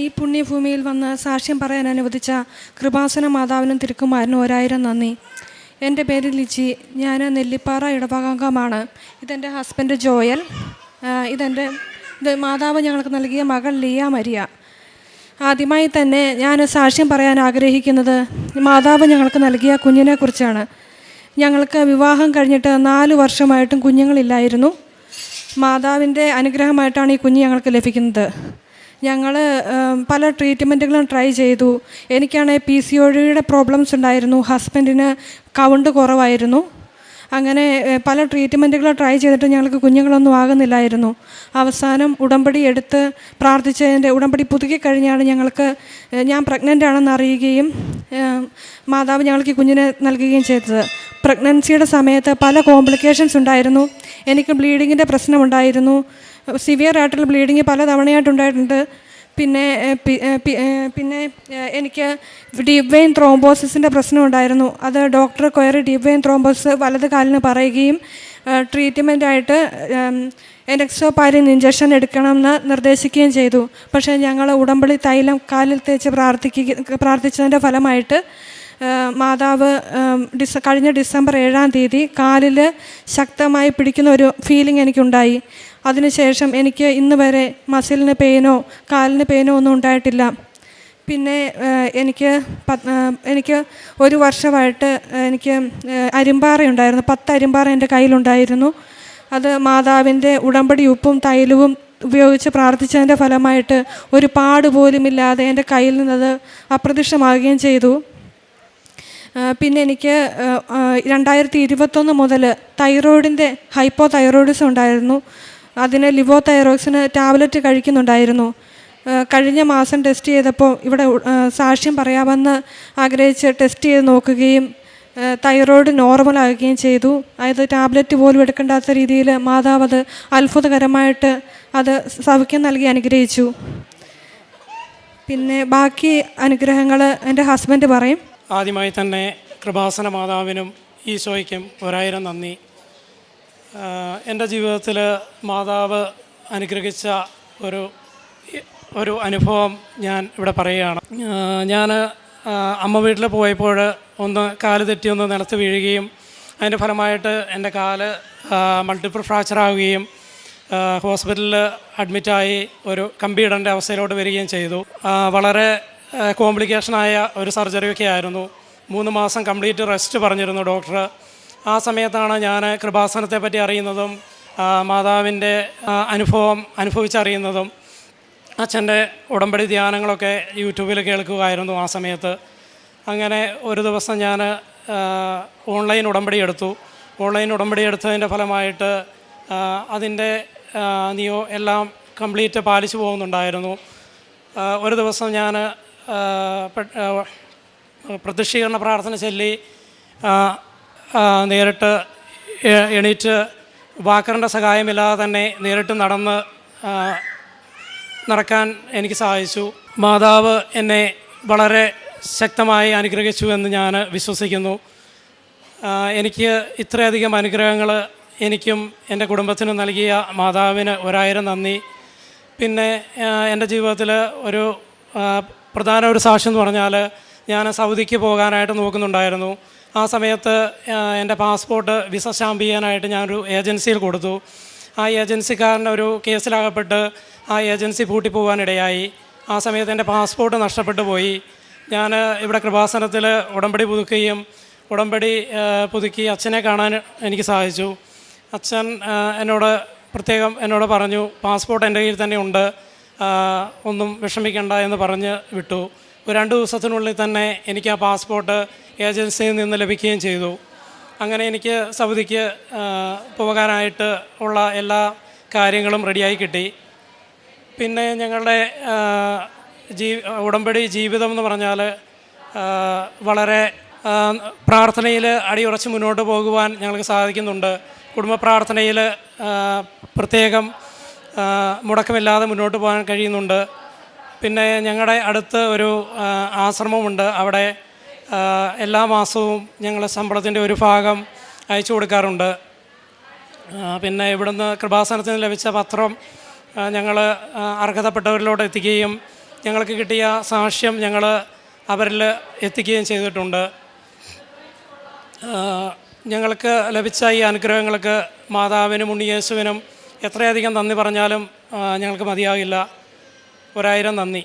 ഈ പുണ്യഭൂമിയിൽ വന്ന് സാക്ഷ്യം പറയാൻ അനുവദിച്ച കൃപാസന മാതാവിനും തിരുക്കുമാരനും 1000 നന്ദി. എൻ്റെ പേര് ലിജി. ഞാൻ നെല്ലിപ്പാറ ഇടവകാംഗമാണ്. ഇതെൻ്റെ ഹസ്ബൻഡ് ജോയൽ. ഇത് മാതാവ് ഞങ്ങൾക്ക് നൽകിയ മകൾ ലിയ മരിയ. ആദ്യമായി തന്നെ ഞാൻ സാക്ഷ്യം പറയാൻ ആഗ്രഹിക്കുന്നത് മാതാവ് ഞങ്ങൾക്ക് നൽകിയ കുഞ്ഞിനെക്കുറിച്ചാണ്. ഞങ്ങൾക്ക് വിവാഹം കഴിഞ്ഞിട്ട് 4 വർഷമായിട്ടും കുഞ്ഞുങ്ങളില്ലായിരുന്നു. മാതാവിൻ്റെ അനുഗ്രഹമായിട്ടാണ് ഈ കുഞ്ഞ് ഞങ്ങൾക്ക് ലഭിക്കുന്നത്. ഞങ്ങൾ പല ട്രീറ്റ്മെൻറ്റുകളും ട്രൈ ചെയ്തു. എനിക്കാണെങ്കിൽ PCOD പ്രോബ്ലംസ് ഉണ്ടായിരുന്നു. ഹസ്ബൻഡിന് കൗണ്ട് കുറവായിരുന്നു. അങ്ങനെ പല ട്രീറ്റ്മെൻറ്റുകളും ട്രൈ ചെയ്തിട്ട് ഞങ്ങൾക്ക് കുഞ്ഞുങ്ങളൊന്നും ആകുന്നില്ലായിരുന്നു. അവസാനം ഉടമ്പടി എടുത്ത് പ്രാർത്ഥിച്ചതിൻ്റെ ഉടമ്പടി പുതുക്കി കഴിഞ്ഞാണ് ഞാൻ പ്രഗ്നൻ്റ് ആണെന്ന് അറിയുകയും മാതാവ് ഞങ്ങൾക്ക് ഈ കുഞ്ഞിനെ നൽകുകയും ചെയ്തത്. പ്രഗ്നൻസിയുടെ സമയത്ത് പല കോംപ്ലിക്കേഷൻസ് ഉണ്ടായിരുന്നു. എനിക്ക് ബ്ലീഡിങ്ങിൻ്റെ പ്രശ്നമുണ്ടായിരുന്നു. സിവിയർ ആയിട്ടുള്ള ബ്ലീഡിങ് പല തവണയായിട്ടുണ്ടായിട്ടുണ്ട്. പിന്നെ എനിക്ക് ഡീപ്പ് വെയിൻ ത്രോംബോസിസിൻ്റെ പ്രശ്നമുണ്ടായിരുന്നു. അത് doctor query deep vein thrombosis വലത് കാലിന് പറയുകയും ട്രീറ്റ്മെൻറ്റായിട്ട് എൻഡോസൾഫാൻ ഇഞ്ചക്ഷൻ എടുക്കണമെന്ന് നിർദ്ദേശിക്കുകയും ചെയ്തു. പക്ഷേ ഞങ്ങൾ ഉടമ്പടി തൈലം കാലിൽ തേച്ച് പ്രാർത്ഥിച്ചതിൻ്റെ ഫലമായിട്ട് മാതാവ് കഴിഞ്ഞ ഡിസംബർ 7-ാം തീയതി കാലിൽ ശക്തമായി പിടിക്കുന്ന ഒരു ഫീലിംഗ് എനിക്കുണ്ടായി. അതിനുശേഷം എനിക്ക് ഇന്ന് വരെ മസിലിന് പെയിനോ കാലിന് പെയിനോ ഒന്നും ഉണ്ടായിട്ടില്ല. പിന്നെ എനിക്ക് 1 വർഷമായിട്ട് എനിക്ക് അരിമ്പാറയുണ്ടായിരുന്നു. 10 അരിമ്പാറ എൻ്റെ കയ്യിലുണ്ടായിരുന്നു. അത് മാതാവിൻ്റെ ഉടമ്പടി ഉപ്പും തൈലവും ഉപയോഗിച്ച് പ്രാർത്ഥിച്ചതിൻ്റെ ഫലമായിട്ട് ഒരു പാട് പോലുമില്ലാതെ എൻ്റെ കയ്യിൽ നിന്നത് അപ്രത്യക്ഷമാവുകയും ചെയ്തു. പിന്നെ എനിക്ക് 2021 മുതൽ തൈറോയിഡിൻ്റെ ഹൈപ്പോ തൈറോയിഡിസം ഉണ്ടായിരുന്നു. അതിന് ലിവോ തൈറോക്സിന് ടാബ്ലറ്റ് കഴിക്കുന്നുണ്ടായിരുന്നു. കഴിഞ്ഞ മാസം ടെസ്റ്റ് ചെയ്തപ്പോൾ ഇവിടെ സാക്ഷ്യം പറയാമെന്ന് ആഗ്രഹിച്ച് ടെസ്റ്റ് ചെയ്ത് നോക്കുകയും തൈറോയിഡ് നോർമലാകുകയും ചെയ്തു. അതായത് ടാബ്ലറ്റ് പോലും എടുക്കേണ്ടാത്ത രീതിയിൽ മാതാവ് അത് അത്ഭുതകരമായിട്ട് അത് സൗഖ്യം നൽകി അനുഗ്രഹിച്ചു. പിന്നെ ബാക്കി അനുഗ്രഹങ്ങൾ എൻ്റെ ഹസ്ബൻഡ് പറയും. ആദ്യമായി തന്നെ കൃപാസന മാതാവിനും ഈശോയ്ക്കും 1000 നന്ദി. എൻ്റെ ജീവിതത്തിൽ മാതാവ് അനുഗ്രഹിച്ച ഒരു അനുഭവം ഞാൻ ഇവിടെ പറയുകയാണ്. ഞാൻ അമ്മ വീട്ടിൽ പോയപ്പോൾ കാല് തെറ്റി നിലത്ത് വീഴുകയും അതിൻ്റെ ഫലമായിട്ട് എൻ്റെ കാല് മൾട്ടിപ്പിൾ ഫ്രാക്ചർ ആവുകയും ഹോസ്പിറ്റലിൽ അഡ്മിറ്റായി ഒരു കമ്പിയിടേണ്ട അവസ്ഥയിലോട്ട് വരികയും ചെയ്തു. വളരെ കോംപ്ലിക്കേഷനായ ഒരു സർജറിയൊക്കെ ആയിരുന്നു. 3 മാസം കംപ്ലീറ്റ് റെസ്റ്റ് പറഞ്ഞിരുന്നു ഡോക്ടർ. ആ സമയത്താണ് ഞാൻ കൃപാസനത്തെ പറ്റി അറിയുന്നതും മാതാവിൻ്റെ അനുഭവം അനുഭവിച്ചറിയുന്നതും. അച്ഛൻ്റെ ഉടമ്പടി ധ്യാനങ്ങളൊക്കെ യൂട്യൂബിൽ കേൾക്കുകയായിരുന്നു ആ സമയത്ത്. അങ്ങനെ ഒരു ദിവസം ഞാൻ ഓൺലൈൻ ഉടമ്പടി എടുത്തു. ഓൺലൈൻ ഉടമ്പടി എടുത്തതിൻ്റെ ഫലമായിട്ട് അതിൻ്റെ എല്ലാം കംപ്ലീറ്റ് പാലിച്ചു പോകുന്നുണ്ടായിരുന്നു. ഒരു ദിവസം ഞാൻ പ്രത്യക്ഷീകരണ പ്രാർത്ഥന ചൊല്ലി നേരിട്ട് എണീറ്റ് വാക്കറിൻ്റെ സഹായമില്ലാതെ തന്നെ നേരിട്ട് നടക്കാൻ എനിക്ക് സാധിച്ചു. മാതാവ് എന്നെ വളരെ ശക്തമായി അനുഗ്രഹിച്ചു എന്ന് ഞാൻ വിശ്വസിക്കുന്നു. എനിക്ക് ഇത്രയധികം അനുഗ്രഹങ്ങൾ എനിക്കും എൻ്റെ കുടുംബത്തിനും നൽകിയ മാതാവിന് 1000 നന്ദി. പിന്നെ എൻ്റെ ജീവിതത്തിൽ ഒരു പ്രധാന സാക്ഷ്യം എന്ന് പറഞ്ഞാൽ ഞാൻ സൗദിക്ക് പോകാനായിട്ട് നോക്കുന്നുണ്ടായിരുന്നു. ആ സമയത്ത് എൻ്റെ പാസ്പോർട്ട് വിസ സ്റ്റാമ്പ് ചെയ്യാനായിട്ട് ഞാനൊരു ഏജൻസിയിൽ കൊടുത്തു. ആ ഏജൻസിക്കാരൻ്റെ ഒരു കേസിലാകപ്പെട്ട് ആ ഏജൻസി പൂട്ടിപ്പോകാനിടയായി. ആ സമയത്ത് എൻ്റെ പാസ്പോർട്ട് നഷ്ടപ്പെട്ടു പോയി. ഞാൻ ഇവിടെ കൃപാസനത്തിൽ ഉടമ്പടി പുതുക്കി അച്ഛനെ കാണാൻ എനിക്ക് സാധിച്ചു. അച്ഛൻ എന്നോട് പറഞ്ഞു, പാസ്പോർട്ട് എൻ്റെ കയ്യിൽ തന്നെ ഉണ്ട്, ഒന്നും വിഷമിക്കേണ്ട എന്ന് പറഞ്ഞ് വിട്ടു. ഒരു 2 ദിവസത്തിനുള്ളിൽ തന്നെ എനിക്ക് ആ പാസ്പോർട്ട് ഏജൻസിയിൽ നിന്ന് ലഭിക്കുകയും ചെയ്തു. അങ്ങനെ എനിക്ക് സൗദിക്ക് പോകാനായിട്ട് ഉള്ള എല്ലാ കാര്യങ്ങളും റെഡിയായി കിട്ടി. പിന്നെ ഞങ്ങളുടെ ഉടമ്പടി ജീവിതം എന്ന് പറഞ്ഞാൽ വളരെ പ്രാർത്ഥനയിൽ അടിയുറച്ച് മുന്നോട്ട് പോകുവാൻ ഞങ്ങൾക്ക് സാധിക്കുന്നുണ്ട്. കുടുംബ പ്രാർത്ഥനയിൽ പ്രത്യേകം മുടക്കമില്ലാതെ മുന്നോട്ട് പോകാൻ കഴിയുന്നുണ്ട്. പിന്നെ ഞങ്ങളുടെ അടുത്ത് ഒരു ആശ്രമമുണ്ട്. അവിടെ എല്ലാ മാസവും ഞങ്ങൾ ശമ്പളത്തിൻ്റെ ഒരു ഭാഗം അയച്ചു കൊടുക്കാറുണ്ട്. പിന്നെ ഇവിടുന്ന് കൃപാസനത്തിന് ലഭിച്ച പത്രം ഞങ്ങൾ അർഹതപ്പെട്ടവരിലോട്ട് എത്തിക്കുകയും ഞങ്ങൾക്ക് കിട്ടിയ സാക്ഷ്യം ഞങ്ങൾ അവരിൽ എത്തിക്കുകയും ചെയ്തിട്ടുണ്ട്. ഞങ്ങൾക്ക് ലഭിച്ച ഈ അനുഗ്രഹങ്ങൾക്ക് മാതാവിനും ഉണ്ണിയേശുവിനും എത്രയധികം നന്ദി പറഞ്ഞാലും ഞങ്ങൾക്ക് മതിയാകില്ല. 1000 നന്ദി.